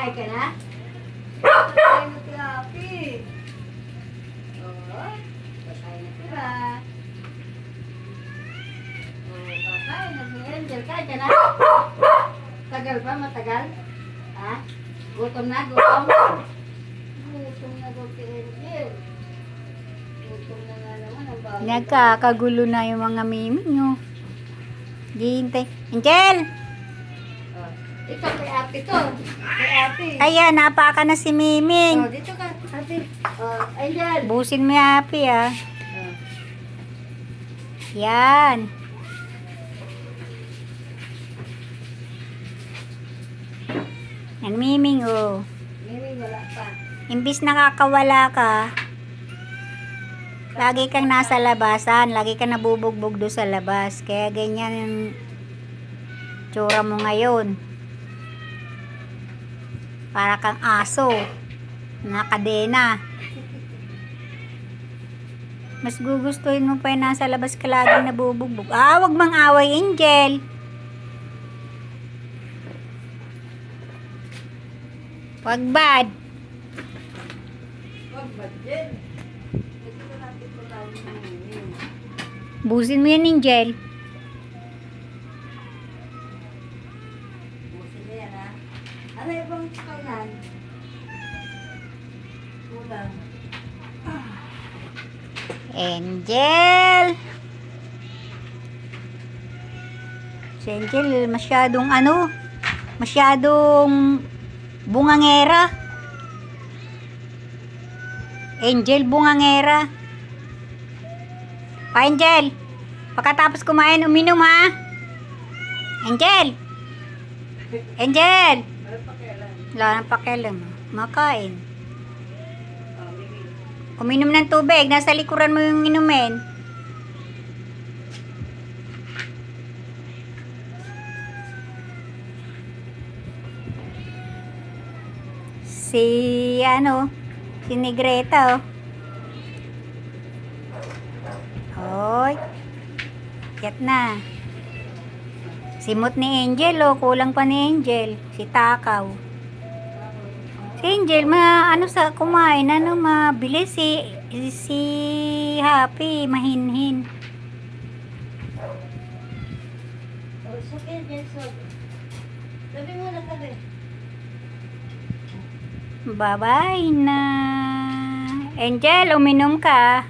Kakain ka na? Kakain na si Happy. Oo. Kakain na sila. Oo, kakain na si Angel. Kain ka na? Tagal ba? Matagal? Ha? Gutom na? Gutom? Gutom na daw si Angel. Gutom na nga naman ang bago. Nagkakagulo na yung mga miming nyo. Gihintay. Angel! Oh, ito kay Happy to. Kay Happy. Ayan, napaka na si Miming. Oh, dito ka. Happy. Oh, Angel. Busin mo yung Happy, ah. Oh. Yan. Yan, Miming, oh. Mimi, wala pa. Imbis nakakawala ka, lagi kang nasa labasan, lagi kang nabubugbog doon sa labas. Kaya ganyan yung tsura mo ngayon. Para kang aso, nakadena. Mas gugustuhin mo pa yung nasa labas ka laging nabubugbog. Ah, wag mang away, Angel. Wag bad. Wag ba din? Ito na natin po tayo ng Mimi. Busin mo yan, Angel. Busin na yan, ha? Ano ibang kainan? Ulam. Angel. Si Angel, masyadong bungangera. Angel, bungangera. Pa, Angel. Pagkatapos kumain, uminom, ha? Angel. Angel. Ano pa kailan? Wala nang pakialam. Makain. Oh, Mimi. Uminom ng tubig. Nasa likuran mo yung inumin. Si Negreta, oh. Hoy. Yan na. Simot ni Angel, oh. Kulang pa ni Angel. Si Takaw. Si Angel, kumain, mabilis. Si Happy, mahinhin. Oh, sukin, Jenson. Sabi mo na tabi. Bye-bye na. Angel, uminom ka.